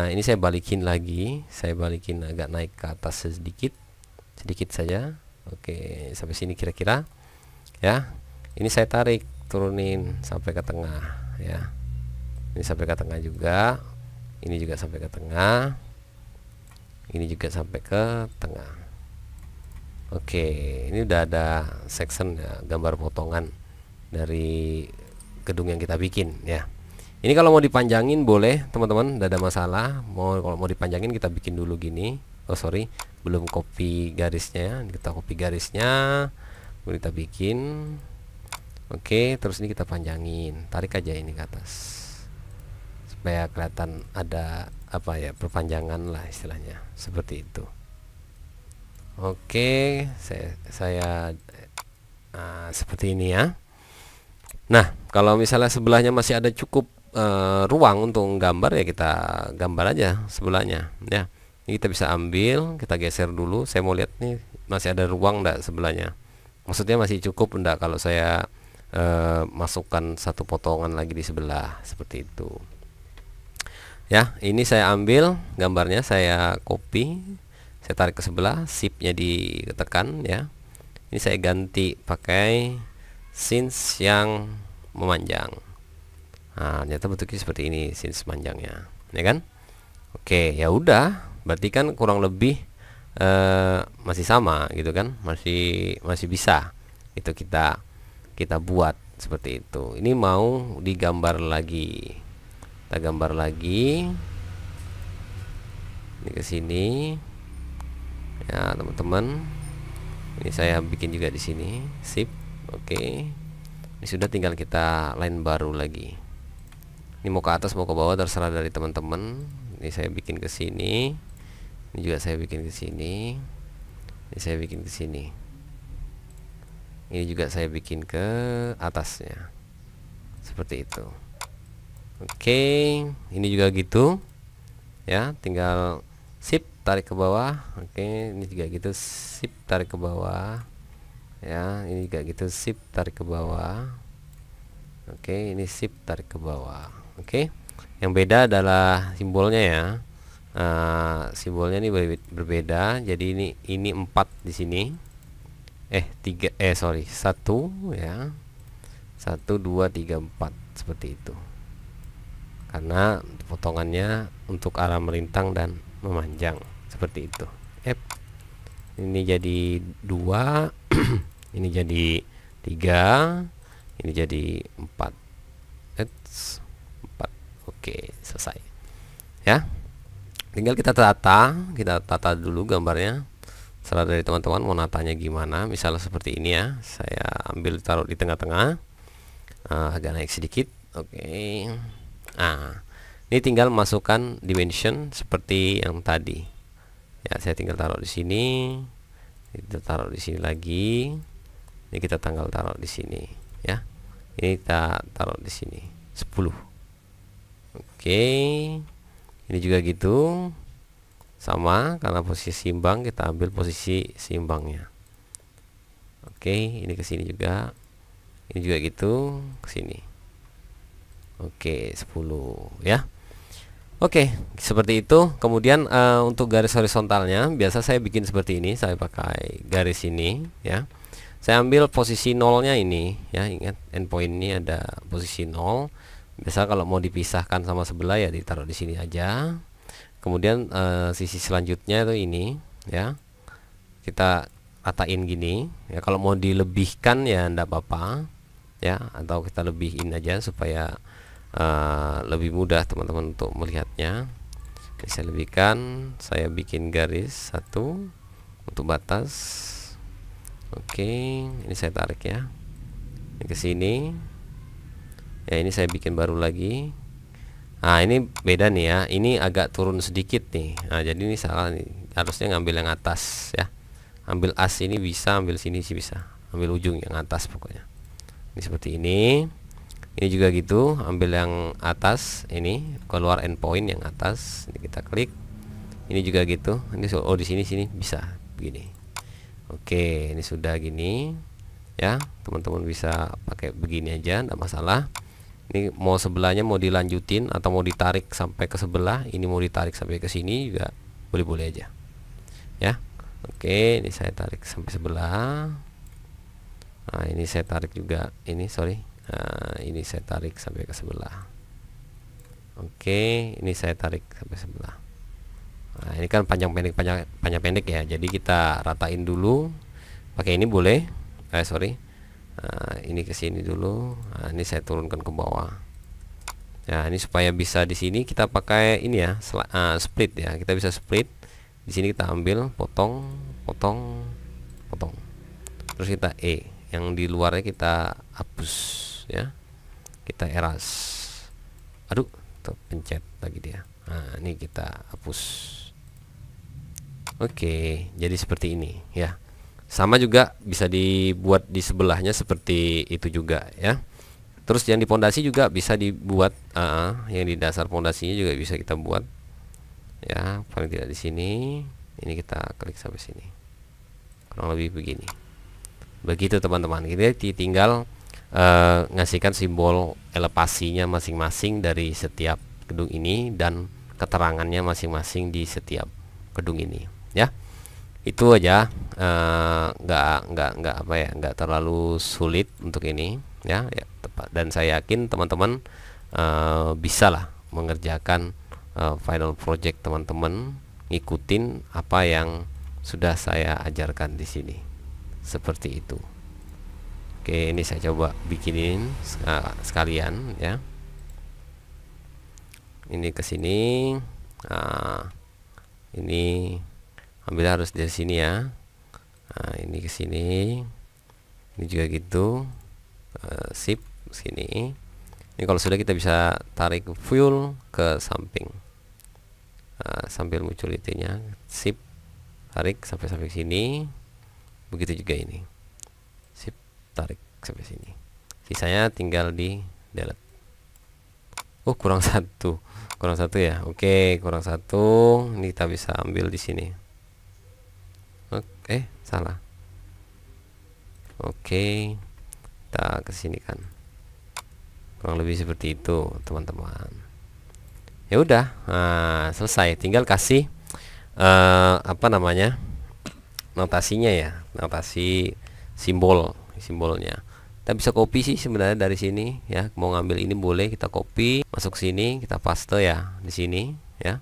Ini saya balikin lagi, saya balikin agak naik ke atas sedikit saja. Oke, sampai sini kira-kira ya. Ini saya tarik, turunin sampai ke tengah ya. Ini sampai ke tengah juga. ini juga sampai ke tengah, ini juga sampai ke tengah. Oke, ini udah ada section ya, gambar potongan dari gedung yang kita bikin ya. Ini kalau mau dipanjangin boleh teman-teman, tidak ada masalah. Kalau mau dipanjangin kita bikin dulu gini. Oh sorry, belum copy garisnya. Kita copy garisnya, boleh kita bikin. Oke, terus ini kita panjangin, tarik aja ini ke atas supaya kelihatan ada apa ya, perpanjangan lah istilahnya, seperti itu. Oke, saya seperti ini ya. Nah, kalau misalnya sebelahnya masih ada cukup ruang untuk gambar ya, kita gambar aja sebelahnya ya. Ini kita bisa ambil, kita geser dulu. Saya mau lihat nih masih ada ruang enggak sebelahnya. Maksudnya masih cukup enggak kalau saya masukkan satu potongan lagi di sebelah, seperti itu. Ya, ini saya ambil gambarnya, saya copy, saya tarik ke sebelah, shift-nya ditekan ya. Ini saya ganti pakai scenes yang memanjang. Nah, ternyata bentuknya seperti ini, scenes panjangnya, ya kan? Oke, ya udah, berarti kan kurang lebih masih sama gitu kan, masih bisa. Itu kita buat seperti itu. Ini mau digambar lagi, kita gambar lagi. Ini ke sini, ya teman-teman. Ini saya bikin juga di sini, sip. Oke, ini sudah, tinggal kita line baru lagi. Ini mau ke atas mau ke bawah terserah dari teman-teman. Ini saya bikin ke sini, ini juga saya bikin ke sini, ini saya bikin ke sini, ini juga saya bikin ke atasnya, seperti itu. Oke, ini juga gitu ya, tinggal shift tarik ke bawah. Oke, ini juga gitu, shift tarik ke bawah ya. Ini juga gitu, shift tarik ke bawah. Oke, ini shift tarik ke bawah. Oke, yang beda adalah simbolnya ya. Simbolnya ini berbeda. Jadi ini 4 di sini. 3 sorry 1 ya. 1 2 3 4 seperti itu. Karena potongannya untuk arah melintang dan memanjang seperti itu. Ini jadi 2, ini jadi 3, ini jadi 4. 4. Oke, selesai ya. Tinggal kita tata dulu gambarnya. Serah dari teman-teman mau natanya gimana. Misalnya seperti ini ya, saya ambil taruh di tengah-tengah, agak naik sedikit. Oke. Ini tinggal masukkan dimension seperti yang tadi ya. Saya tinggal taruh di sini, kita taruh di sini lagi. Ini kita tanggal taruh di sini ya. Ini kita taruh di sini 10. Oke, ini juga gitu, sama, karena posisi seimbang kita ambil posisi seimbangnya. Oke, ini ke sini juga, ini juga gitu, ke sini. Oke, 10 ya. Oke, seperti itu. Kemudian untuk garis horizontalnya biasa saya bikin seperti ini, saya pakai garis ini ya. Saya ambil posisi nolnya ini ya, ingat endpoint ini ada posisi 0. Biasa kalau mau dipisahkan sama sebelah ya ditaruh di sini aja. Kemudian sisi selanjutnya itu ini ya, kita ratain gini ya. Kalau mau dilebihkan ya enggak apa-apa ya, atau kita lebihin aja supaya lebih mudah teman-teman untuk melihatnya. Saya lebihkan, saya bikin garis 1 untuk batas. Oke, ini saya tarik ya, ini ke sini ya. Ini saya bikin baru lagi. Ini beda nih ya, ini agak turun sedikit nih. Jadi ini salah nih, harusnya ngambil yang atas ya. Ambil as ini bisa, ambil sini sih bisa, ambil ujung yang atas pokoknya. Ini seperti ini. Ini juga gitu, ambil yang atas, ini keluar endpoint yang atas, ini kita klik. Ini juga gitu, ini di sini bisa begini. Oke, ini sudah gini ya, teman-teman bisa pakai begini aja, tidak masalah. Ini mau sebelahnya mau dilanjutin atau mau ditarik sampai ke sebelah, ini mau ditarik sampai ke sini juga boleh-boleh aja ya. Oke, ini saya tarik sampai sebelah. Ini saya tarik juga, ini sorry. Ini saya tarik sampai ke sebelah. Oke, ini saya tarik sampai sebelah. Nah, ini kan panjang pendek ya. Jadi kita ratain dulu. Pakai ini boleh. Sorry. Nah, ini ke sini dulu. Nah, ini saya turunkan ke bawah. Ya, ini supaya bisa di sini kita pakai ini ya, split ya. Kita bisa split. Di sini kita ambil, potong, potong, potong. Terus kita yang di luarnya kita hapus ya. Kita erase. Aduh, pencet lagi dia. Nah, ini kita hapus. Oke, jadi seperti ini ya. Sama juga bisa dibuat di sebelahnya seperti itu juga ya. Terus yang di pondasi juga bisa dibuat, yang di dasar pondasinya juga bisa kita buat ya, paling tidak di sini. Ini kita klik sampai sini, kurang lebih begini. Begitu teman-teman. Kita tinggal ngasihkan simbol elevasinya masing-masing dari setiap gedung ini dan keterangannya masing-masing di setiap gedung ini ya. Itu aja, nggak apa ya, nggak terlalu sulit untuk ini ya, tepat. Dan saya yakin teman-teman bisa lah mengerjakan final project teman-teman, ngikutin apa yang sudah saya ajarkan di sini seperti itu. Oke, ini saya coba bikinin sekalian ya. Ini ke sini. Nah, ini ambil harus dari sini ya. Nah, ini ke sini. Ini juga gitu. Sip sini. Ini kalau sudah kita bisa tarik fuel ke samping. Sambil muncul itunya. Sip. Tarik sampai sini. Begitu juga ini. Sip. Tarik sampai sini. Sisanya tinggal di delete. Oh, kurang satu ya. Oke, kurang satu. Ini kita bisa ambil di sini. Oke, salah. Oke, kita kesini kan. Kurang lebih seperti itu teman-teman. Ya udah, selesai. Tinggal kasih apa namanya, notasinya ya, notasi simbolnya. Kita bisa copy sih sebenarnya dari sini ya. Mau ngambil ini boleh, kita copy, masuk sini, kita paste ya di sini ya.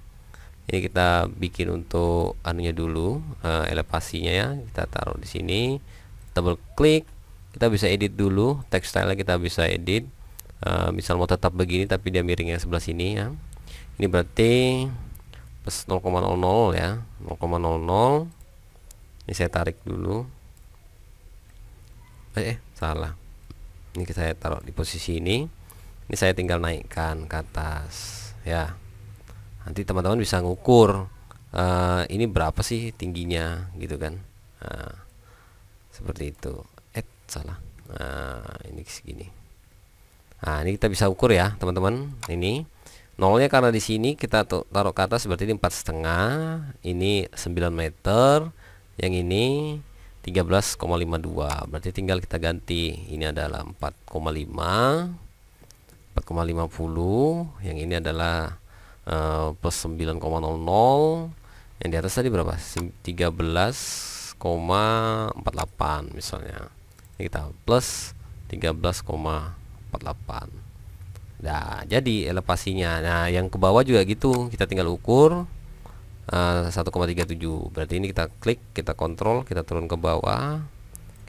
Ini kita bikin untuk anunya dulu, elevasinya ya. Kita taruh di sini, double klik, kita bisa edit dulu tekstilnya, kita bisa edit. Misal mau tetap begini tapi dia miringnya sebelah sini ya. Ini berarti plus 0,00 ya, 0,00. Ini saya tarik dulu. Salah. Ini saya taruh di posisi ini. Ini saya tinggal naikkan ke atas ya. Nanti teman-teman bisa ngukur ini berapa sih tingginya gitu kan. Seperti itu. Salah. Ini segini. Nah, ini kita bisa ukur ya teman-teman. Ini nolnya karena di sini kita taruh ke atas, berarti ini 4,5. Ini 9 meter. Yang ini 13,52. Berarti tinggal kita ganti. Ini adalah 4,5, 4,50. Yang ini adalah plus 9,00. Yang di atas tadi berapa? 13,48 misalnya. Ini kita plus 13,48. Nah, jadi elevasinya. Nah, yang ke bawah juga gitu. Kita tinggal ukur 1,37. Berarti ini kita klik, kita kontrol, kita turun ke bawah,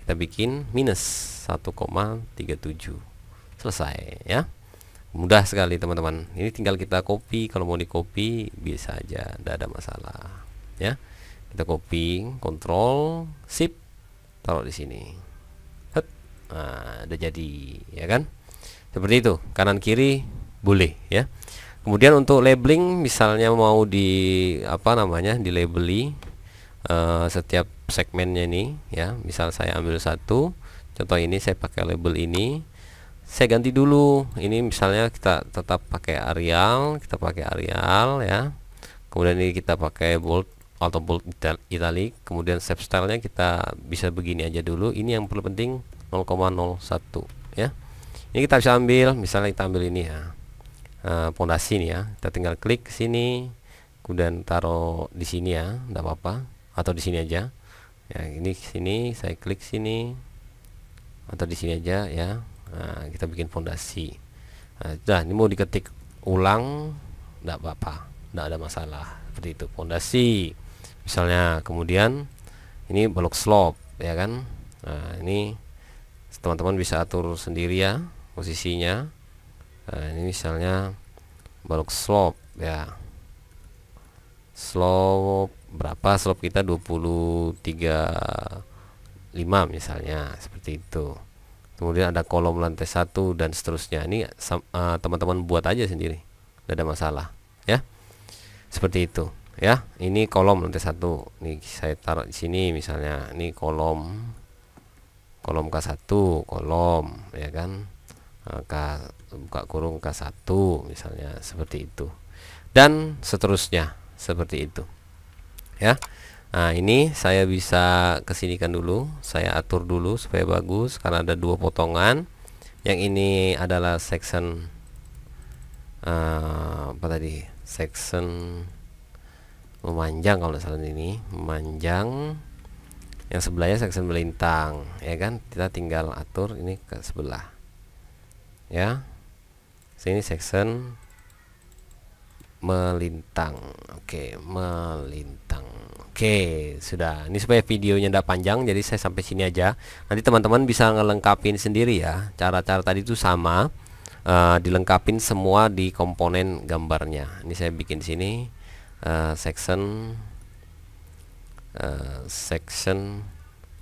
kita bikin minus 1,37. Selesai ya. Mudah sekali teman-teman. Ini tinggal kita copy. Kalau mau di copy bisa aja, tidak ada masalah ya. Kita copy, kontrol, sip, taruh di sini. Nah, udah jadi ya kan. Seperti itu, kanan kiri boleh ya. Kemudian untuk labeling, misalnya mau di apa namanya, di labeli setiap segmennya ini ya. Misal saya ambil satu, contoh ini saya pakai label ini, saya ganti dulu. Ini misalnya kita tetap pakai Arial, kita pakai Arial ya. Kemudian ini kita pakai bold atau bold italic. Kemudian shape stylenya kita bisa begini aja dulu. Ini yang perlu penting 0,01 ya. Ini kita bisa ambil, misalnya kita ambil ini ya, pondasi nih ya. Kita tinggal klik ke sini, kemudian taruh di sini ya, tidak apa-apa, atau di sini aja. Ya, ini sini, saya klik sini, atau di sini aja ya. Nah, kita bikin pondasi. Nah, ini mau diketik ulang, enggak apa-apa, enggak ada masalah. Seperti itu pondasi misalnya. Kemudian ini balok slope ya kan. Nah, ini teman-teman bisa atur sendiri ya posisinya. Nah, ini misalnya balok slope ya. Slope berapa? Slope kita 23,5 misalnya, seperti itu. Kemudian ada kolom lantai 1 dan seterusnya. Ini teman-teman buat aja sendiri, tidak ada masalah ya. Seperti itu ya. Ini kolom lantai 1. Nih saya taruh di sini misalnya. Ini kolom K1, kolom ya kan. Buka kurung K1 misalnya, seperti itu. Dan seterusnya seperti itu ya. Nah, ini saya bisa kesinikan dulu, saya atur dulu supaya bagus karena ada 2 potongan. Yang ini adalah section apa tadi? Section memanjang kalau salah, ini memanjang. Yang sebelahnya section melintang ya kan. Kita tinggal atur ini ke sebelah ya. Sini section melintang. Oke, melintang. Oke, sudah. Ini supaya videonya tidak panjang, jadi saya sampai sini aja. Nanti teman-teman bisa ngelengkapin sendiri ya. Cara-cara tadi itu sama, dilengkapin semua di komponen gambarnya. Ini saya bikin sini section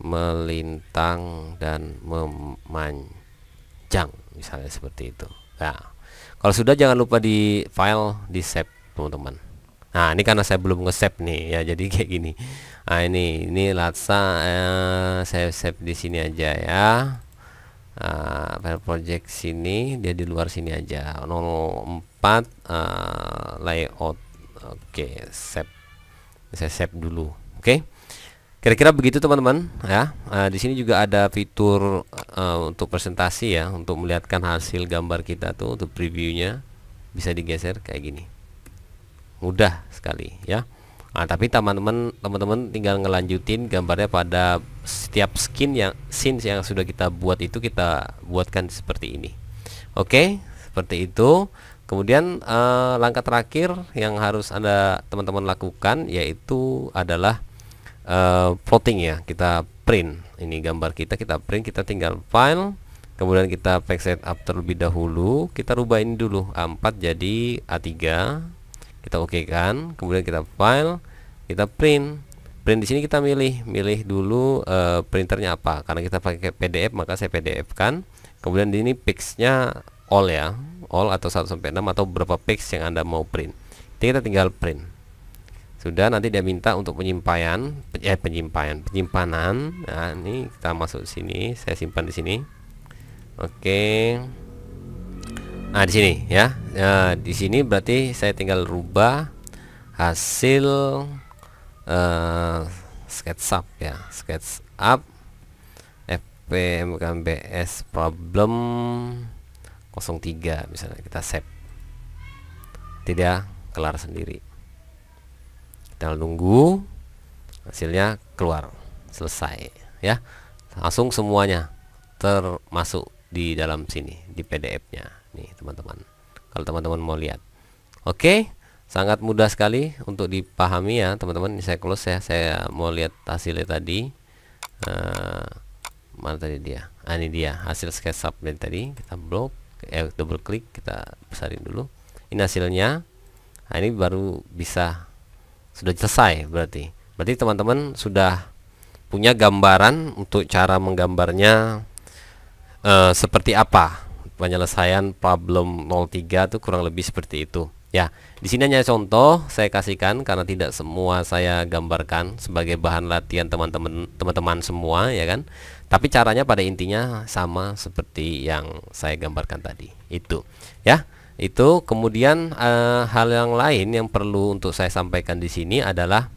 melintang dan memanjang, misalnya seperti itu. Nah, kalau sudah jangan lupa di file, di save teman-teman. Nah, ini karena saya belum nge-save nih ya, jadi kayak gini. Nah, ini Latsa saya save di sini aja ya. File project sini, dia di luar sini aja. 04 layout. Oke, save. Saya save dulu. Oke. Kira-kira begitu teman-teman ya. Di sini juga ada fitur untuk presentasi ya, untuk melihatkan hasil gambar kita tuh, untuk previewnya bisa digeser kayak gini. Mudah sekali ya. Nah, tapi teman-teman tinggal ngelanjutin gambarnya pada setiap scene yang sudah kita buat itu, kita buatkan seperti ini. Oke, seperti itu. Kemudian langkah terakhir yang harus teman-teman lakukan yaitu adalah plotting ya. Kita print ini gambar kita print, kita tinggal file, kemudian kita pack setup terlebih dahulu. Kita rubah ini dulu A4 jadi A3, kita oke kan. Kemudian kita file, kita print di sini kita milih dulu printernya apa. Karena kita pakai PDF maka saya PDF kan. Kemudian di ini pixnya all ya, all atau 1 sampai 6 atau berapa pix yang Anda mau print. Jadi kita tinggal print. Sudah, nanti dia minta untuk penyimpanan. Nah, ini kita masuk sini, saya simpan di sini. Oke. Nah, di sini ya. Nah, di sini berarti saya tinggal rubah hasil SketchUp ya. SketchUp FPMKBS problem 03 misalnya, kita save. Tidak kelar sendiri. Kita nunggu hasilnya keluar, selesai ya. Langsung semuanya termasuk di dalam sini di PDF-nya nih teman-teman, kalau teman-teman mau lihat. Oke, sangat mudah sekali untuk dipahami ya teman-teman. Ini saya close ya, saya mau lihat hasilnya tadi. Mana tadi dia? Ini dia hasil SketchUp dari tadi. Kita double klik, kita besarin dulu. Ini hasilnya. Nah, ini baru bisa, sudah selesai berarti teman-teman sudah punya gambaran untuk cara menggambarnya seperti apa. Penyelesaian problem 03 itu kurang lebih seperti itu ya. Di sini hanya contoh saya kasihkan karena tidak semua saya gambarkan sebagai bahan latihan teman-teman semua ya kan. Tapi caranya pada intinya sama seperti yang saya gambarkan tadi itu ya. Itu kemudian hal yang lain yang perlu untuk saya sampaikan di sini adalah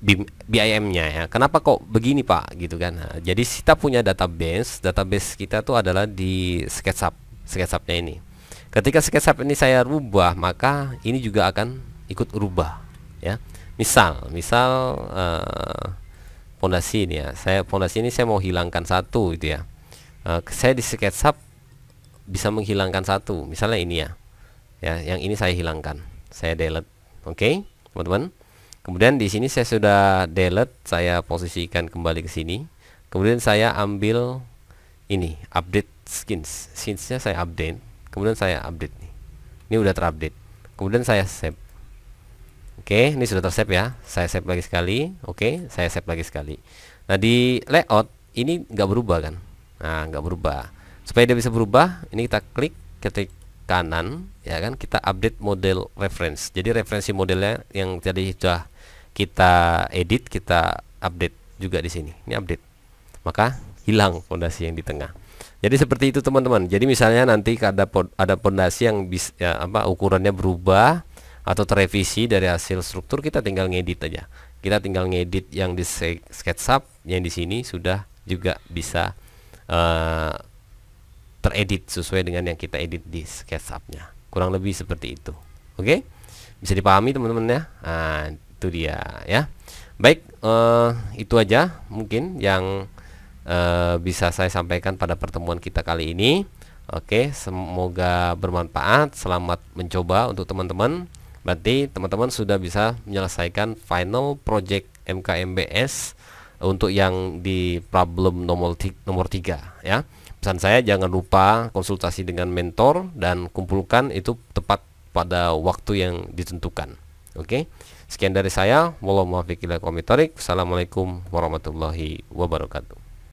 BIM-nya ya. Kenapa kok begini Pak gitu kan. Nah, jadi kita punya database kita tuh adalah di SketchUp-nya ini. Ketika SketchUp ini saya rubah, maka ini juga akan ikut rubah ya. Misal fondasi ini ya. Fondasi ini saya mau hilangkan satu itu ya. Saya di SketchUp bisa menghilangkan satu, misalnya ini ya. ya. Yang ini saya hilangkan, saya delete. Oke, teman-teman. Kemudian di sini saya sudah delete, saya posisikan kembali ke sini. Kemudian saya ambil ini, update skinsnya saya update. Kemudian saya update nih. Ini udah terupdate. Kemudian saya save. Oke, ini sudah tersave ya. Saya save lagi sekali. Oke, saya save lagi sekali. Nah, di layout ini nggak berubah kan? Nah, nggak berubah. Supaya dia bisa berubah, ini kita klik ketik kanan, ya kan? Kita update model reference. Jadi referensi modelnya yang tadi sudah kita edit, kita update juga di sini. Ini update. Maka hilang fondasi yang di tengah. Jadi seperti itu teman-teman. Jadi misalnya nanti ada fondasi yang bisa ya, ukurannya berubah atau terrevisi dari hasil struktur, kita tinggal ngedit aja. Kita tinggal ngedit yang di SketchUp, yang di sini sudah juga bisa teredit sesuai dengan yang kita edit di SketchUp-nya. Kurang lebih seperti itu. Oke? Bisa dipahami teman-teman ya? Nah, itu dia ya. Baik, itu aja mungkin yang bisa saya sampaikan pada pertemuan kita kali ini. Oke, semoga bermanfaat. Selamat mencoba untuk teman-teman. Berarti teman-teman sudah bisa menyelesaikan final project MKMBS untuk yang di problem nomor 3 ya. Pesan saya, jangan lupa konsultasi dengan mentor dan kumpulkan itu tepat pada waktu yang ditentukan. Oke. Sekian dari saya. Wassalamualaikum warahmatullahi wabarakatuh.